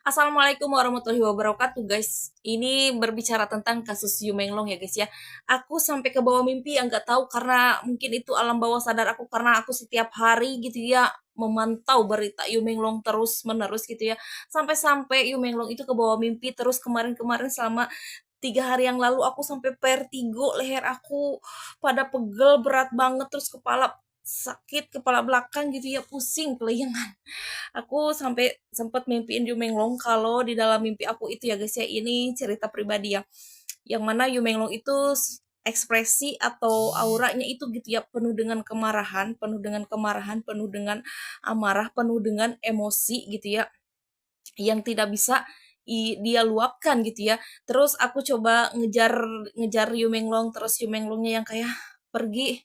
Assalamualaikum warahmatullahi wabarakatuh guys. Ini berbicara tentang kasus Yu Menglong ya guys ya. Aku sampai ke bawah mimpi yang nggak tahu karena mungkin itu alam bawah sadar aku karena aku setiap hari gitu ya memantau berita Yu Menglong terus menerus gitu ya. Sampai-sampai Yu Menglong itu ke bawah mimpi terus kemarin-kemarin selama 3 hari yang lalu aku sampai vertigo, leher aku pada pegel berat banget terus kepala sakit, kepala belakang gitu ya pusing, kelayangan. Aku sampai sempat mimpiin Yu Menglong kalau di dalam mimpi aku itu ya guys ya, ini cerita pribadi ya. Yang mana Yu Menglong itu ekspresi atau auranya itu gitu ya penuh dengan kemarahan, penuh dengan amarah, penuh dengan emosi gitu ya yang tidak bisa dia luapkan gitu ya. Terus aku coba ngejar ngejar Yu Menglong terus Yu Menglongnya yang kayak pergi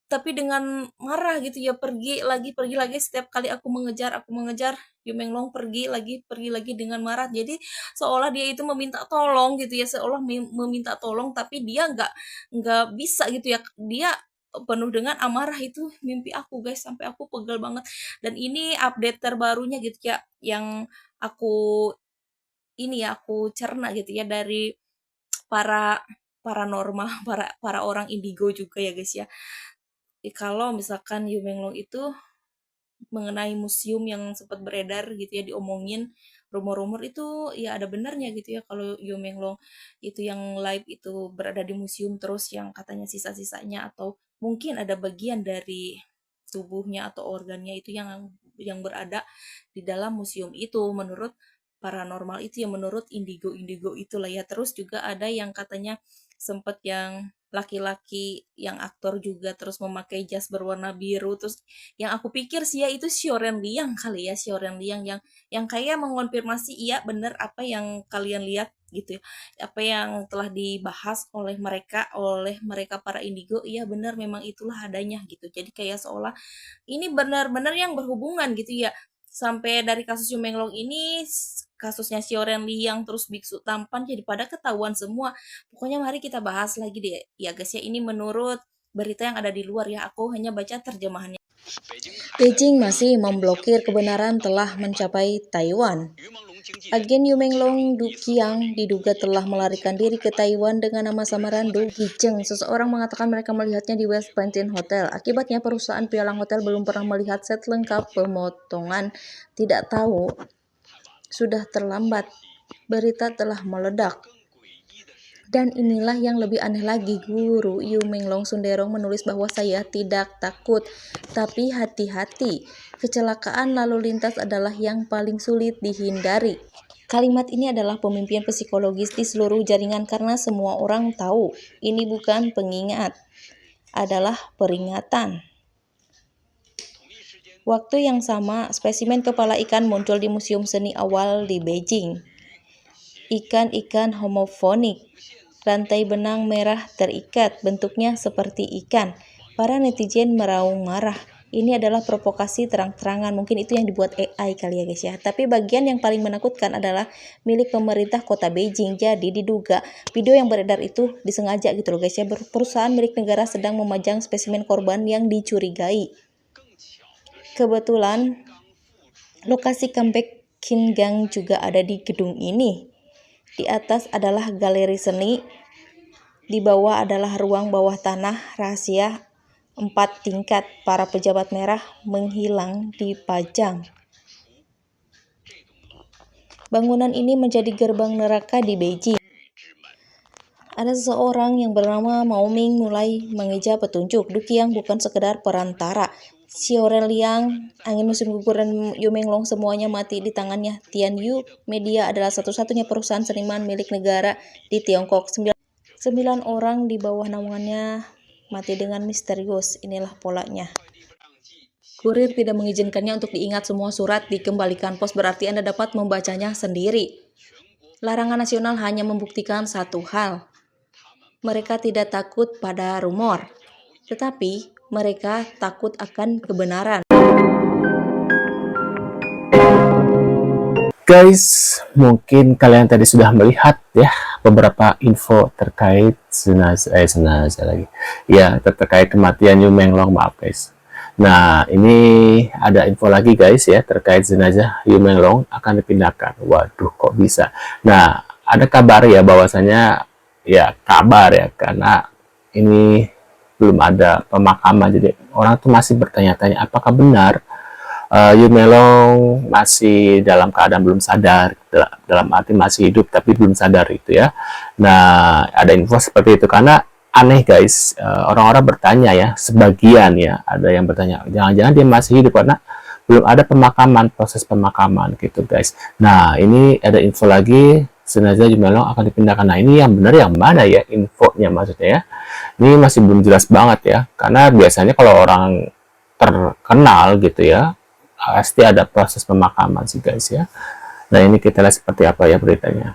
tapi dengan marah gitu ya, pergi lagi setiap kali aku mengejar, Yu Menglong pergi lagi dengan marah. Jadi seolah dia itu meminta tolong gitu ya, seolah meminta tolong tapi dia nggak bisa gitu ya. Dia penuh dengan amarah itu mimpi aku guys, sampai aku pegel banget. Dan ini update terbarunya gitu ya, yang aku aku cerna gitu ya dari para paranormal, para para orang indigo juga ya guys ya. Kalau misalkan Yu Menglong itu mengenai museum yang sempat beredar gitu ya diomongin rumor-rumor itu ya ada benarnya gitu ya kalau Yu Menglong itu yang live itu berada di museum terus yang katanya sisa-sisanya atau mungkin ada bagian dari tubuhnya atau organnya itu yang berada di dalam museum itu menurut paranormal itu ya menurut indigo-indigo itulah ya. Terus juga ada yang katanya sempat yang laki-laki yang aktor juga terus memakai jas berwarna biru terus yang aku pikir sih ya itu Xiaoren Liang kali ya, Xiaoren Liang yang kayak mengonfirmasi iya bener apa yang kalian lihat gitu ya. Apa yang telah dibahas oleh mereka para indigo, iya benar memang itulah adanya gitu. Jadi kayak seolah ini benar-benar yang berhubungan gitu ya. Sampai dari kasus Yu Menglong ini kasusnya Xiaoren Liang terus biksu tampan jadi pada ketahuan semua. Pokoknya mari kita bahas lagi deh. Ya guys ya ini menurut berita yang ada di luar ya. Aku hanya baca terjemahannya. Beijing masih memblokir kebenaran telah mencapai Taiwan. Agen Yu Menglong Du Qiang diduga telah melarikan diri ke Taiwan dengan nama samaran Du Guicheng. Seseorang mengatakan mereka melihatnya di West Pantin Hotel. Akibatnya perusahaan pialang hotel belum pernah melihat set lengkap pemotongan. Tidak tahu, sudah terlambat. Berita telah meledak. Dan inilah yang lebih aneh lagi, Guru Yu Menglong Sunderong menulis bahwa saya tidak takut, tapi hati-hati. Kecelakaan lalu lintas adalah yang paling sulit dihindari. Kalimat ini adalah pemimpian psikologis di seluruh jaringan karena semua orang tahu ini bukan pengingat, adalah peringatan. Waktu yang sama, spesimen kepala ikan muncul di Museum Seni Awal di Beijing. Ikan-ikan homofonik. Rantai benang merah terikat, bentuknya seperti ikan. Para netizen meraung marah. Ini adalah provokasi terang-terangan, mungkin itu yang dibuat AI kali ya guys ya. Tapi bagian yang paling menakutkan adalah milik pemerintah kota Beijing. Jadi diduga video yang beredar itu disengaja gitu loh guys ya. Perusahaan milik negara sedang memajang spesimen korban yang dicurigai. Kebetulan lokasi comeback Qingang juga ada di gedung ini. Di atas adalah galeri seni, di bawah adalah ruang bawah tanah rahasia 4 tingkat. Para pejabat merah menghilang dipajang. Bangunan ini menjadi gerbang neraka di Beijing. Ada seseorang yang bernama Mao Ming mulai mengeja petunjuk. Du Qiang bukan sekedar perantara. Xiaoren Liang, angin musim gugur dan Yu Menglong semuanya mati di tangannya. Tianyu Media adalah satu-satunya perusahaan seniman milik negara di Tiongkok. 9 orang di bawah naungannya mati dengan misterius. Inilah polanya. Kurir tidak mengizinkannya untuk diingat semua surat dikembalikan pos berarti Anda dapat membacanya sendiri. Larangan nasional hanya membuktikan satu hal. Mereka tidak takut pada rumor, tetapi mereka takut akan kebenaran. Guys, mungkin kalian tadi sudah melihat ya beberapa info terkait jenazah lagi. Ya, terkait kematian Yu Menglong, maaf guys. Nah, ini ada info lagi guys ya terkait jenazah Yu Menglong akan dipindahkan. Waduh, kok bisa? Nah, ada kabar ya bahwasanya ya kabar ya karena ini belum ada pemakaman. Jadi orang tuh masih bertanya-tanya apakah benar Yu Menglong masih dalam keadaan belum sadar, dalam arti masih hidup tapi belum sadar itu ya. Nah, ada info seperti itu karena aneh guys, orang-orang bertanya ya, sebagian ya, ada yang bertanya, jangan-jangan dia masih hidup karena belum ada pemakaman, proses pemakaman gitu guys. Nah, ini ada info lagi, jenazah Yu Menglong akan dipindahkan. Nah, ini yang benar yang mana ya infonya maksudnya ya? Ini masih belum jelas banget ya, karena biasanya kalau orang terkenal gitu ya, pasti ada proses pemakaman sih guys ya. Nah, ini kita lihat seperti apa ya beritanya.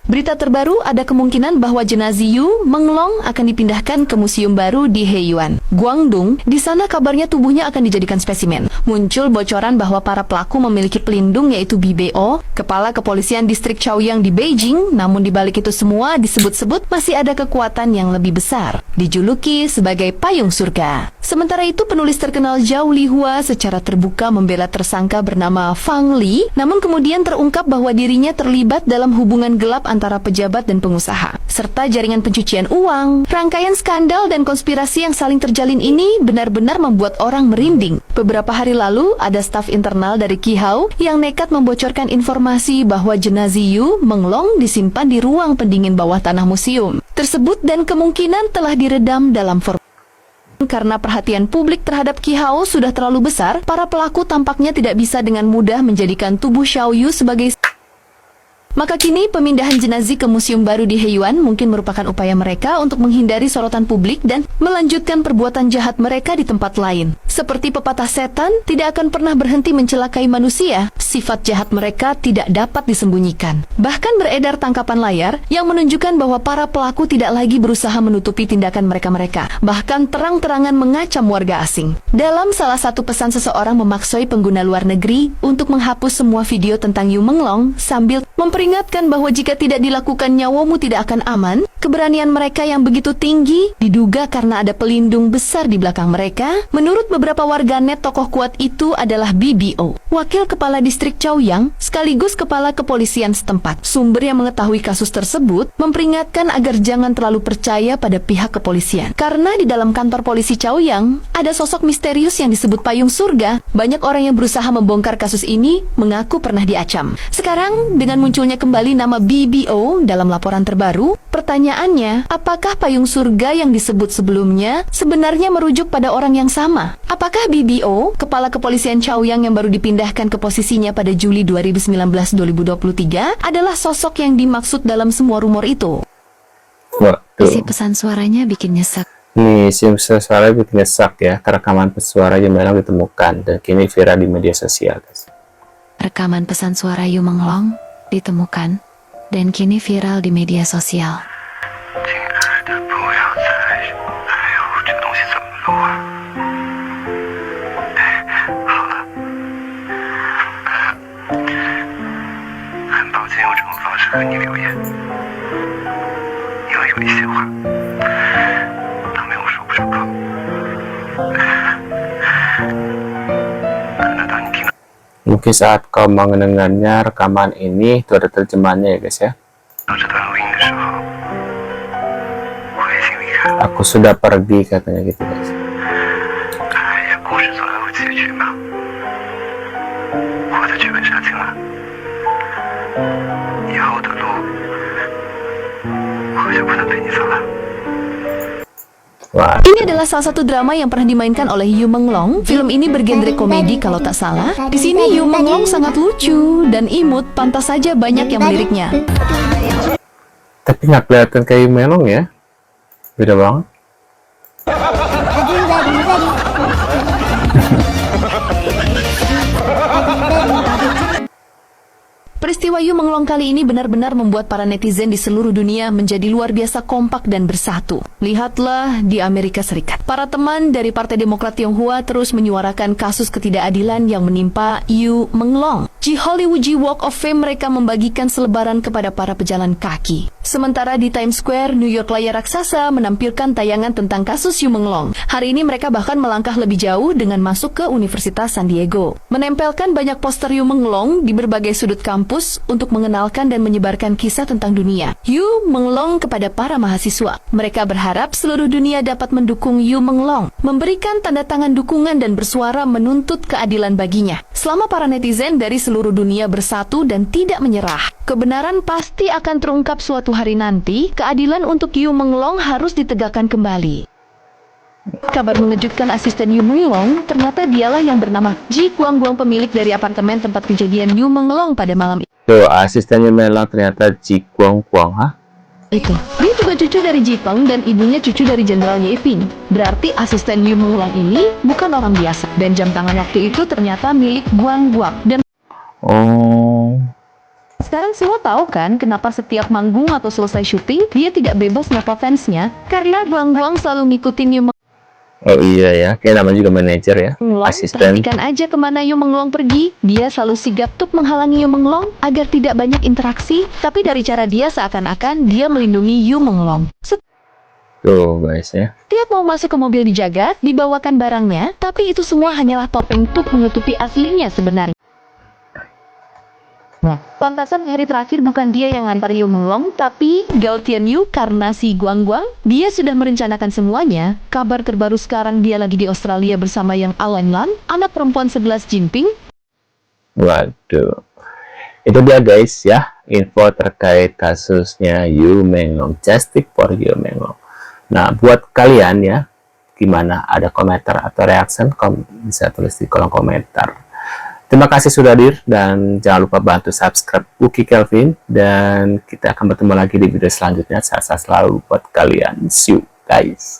Berita terbaru, ada kemungkinan bahwa jenazah Yu Menglong akan dipindahkan ke museum baru di Heiyuan, Guangdong. Di sana kabarnya tubuhnya akan dijadikan spesimen. Muncul bocoran bahwa para pelaku memiliki pelindung yaitu BBO, kepala kepolisian distrik Chaoyang di Beijing. Namun di balik itu semua disebut-sebut masih ada kekuatan yang lebih besar, dijuluki sebagai payung surga. Sementara itu penulis terkenal Zhao Lihua secara terbuka membela tersangka bernama Fang Li, namun kemudian terungkap bahwa dirinya terlibat dalam hubungan gelap antara pejabat dan pengusaha, serta jaringan pencucian uang. Rangkaian skandal dan konspirasi yang saling terjalin ini benar-benar membuat orang merinding. Beberapa hari lalu, ada staf internal dari Qihao yang nekat membocorkan informasi bahwa jenazah Yu Menglong disimpan di ruang pendingin bawah tanah museum tersebut dan kemungkinan telah diredam dalam formulir. Karena perhatian publik terhadap Qihao sudah terlalu besar, para pelaku tampaknya tidak bisa dengan mudah menjadikan tubuh Xiao Yu sebagai. Maka kini pemindahan jenazah ke museum baru di Heiyuan mungkin merupakan upaya mereka untuk menghindari sorotan publik dan melanjutkan perbuatan jahat mereka di tempat lain. Seperti pepatah setan tidak akan pernah berhenti mencelakai manusia, sifat jahat mereka tidak dapat disembunyikan. Bahkan beredar tangkapan layar yang menunjukkan bahwa para pelaku tidak lagi berusaha menutupi tindakan mereka-mereka, bahkan terang-terangan mengacam warga asing. Dalam salah satu pesan seseorang memaksoi pengguna luar negeri untuk menghapus semua video tentang Yu Menglong sambil memperingatkan bahwa jika tidak dilakukan nyawamu tidak akan aman. Keberanian mereka yang begitu tinggi diduga karena ada pelindung besar di belakang mereka. Menurut beberapa warganet, tokoh kuat itu adalah BBO, wakil kepala distrik Chaoyang sekaligus kepala kepolisian setempat. Sumber yang mengetahui kasus tersebut memperingatkan agar jangan terlalu percaya pada pihak kepolisian, karena di dalam kantor polisi Chaoyang ada sosok misterius yang disebut payung surga. Banyak orang yang berusaha membongkar kasus ini mengaku pernah diacam. Sekarang dengan munculnya kembali nama BBO dalam laporan terbaru, pertanyaannya, apakah payung surga yang disebut sebelumnya sebenarnya merujuk pada orang yang sama? Apakah BBO, kepala kepolisian Chaoyang yang baru dipindahkan ke posisinya pada Juli 2019-2023, adalah sosok yang dimaksud dalam semua rumor itu? Isi pesan suaranya bikin nyesek. Nih, isi pesan suara bikin nyesek ya. Rekaman suara Yu Menglong ditemukan dan kini viral di media sosial guys. Rekaman pesan suara Yu Menglong ditemukan dan kini viral di media sosial. Mungkin saat kau mendengarnya rekaman ini itu ada terjemahannya ya guys ya. Aku sudah pergi katanya gitu guys. Wah. Ini adalah salah satu drama yang pernah dimainkan oleh Yu Menglong. Film ini bergenre komedi kalau tak salah. Di sini Yu Menglong sangat lucu dan imut, pantas saja banyak yang meliriknya. Tapi nggak kelihatan kayak Yu Menglong ya. Beda banget. Peristiwa Yu Menglong kali ini benar-benar membuat para netizen di seluruh dunia menjadi luar biasa kompak dan bersatu. Lihatlah di Amerika Serikat. Para teman dari Partai Demokrat Tionghoa terus menyuarakan kasus ketidakadilan yang menimpa Yu Menglong. Di Hollywood Walk of Fame mereka membagikan selebaran kepada para pejalan kaki. Sementara di Times Square, New York layar raksasa menampilkan tayangan tentang kasus Yu Menglong. Hari ini mereka bahkan melangkah lebih jauh dengan masuk ke Universitas San Diego. Menempelkan banyak poster Yu Menglong di berbagai sudut kampus untuk mengenalkan dan menyebarkan kisah tentang dunia Yu Menglong kepada para mahasiswa. Mereka berharap seluruh dunia dapat mendukung Yu Menglong, memberikan tanda tangan dukungan dan bersuara menuntut keadilan baginya. Selama para netizen dari seluruh dunia bersatu dan tidak menyerah, kebenaran pasti akan terungkap suatu hari nanti. Keadilan untuk Yu Menglong harus ditegakkan kembali. Kabar mengejutkan asisten Yu Menglong, ternyata dialah yang bernama Ji Guangguang, pemilik dari apartemen tempat kejadian Yu Menglong pada malam Tuh, asisten Yu Menglong ternyata Ji Guangguang, ha? itu. Dia juga cucu dari Ji Peng dan ibunya cucu dari Jenderal Ye Ping. Berarti asisten Yu Menglong ini bukan orang biasa. Dan jam tangan waktu itu ternyata milik Guangguang. Dan Oh, sekarang semua tahu kan kenapa setiap manggung atau selesai syuting dia tidak bebas nyapa fansnya? Karena Guangguang selalu ngikutin Yu oh iya ya, kayak namanya juga manajer ya, Menglong. asisten. Perhatikan aja kemana Yu Menglong pergi. Dia selalu sigap tuh menghalangi Yu Menglong agar tidak banyak interaksi. Tapi dari cara dia seakan-akan dia melindungi Yu Menglong. Tuh guys ya. Setiap mau masuk ke mobil dijaga, dibawakan barangnya, tapi itu semua hanyalah topeng untuk menutupi aslinya sebenarnya. Nah, pantasan hari terakhir bukan dia yang ngantar Yu Menglong, tapi Gao Tianyu karena si Guangguang. Dia sudah merencanakan semuanya. Kabar terbaru sekarang dia lagi di Australia bersama yang Alan Lan, anak perempuan 11 Jinping. Waduh. Itu dia guys ya, info terkait kasusnya Yu Menglong, Justice for Yu Menglong. Nah, buat kalian ya, gimana? Ada komentar atau reaction? Bisa tulis di kolom komentar. Terima kasih sudah hadir dan jangan lupa bantu subscribe Uki Kelvin dan kita akan bertemu lagi di video selanjutnya. Sehat selalu buat kalian. See you guys.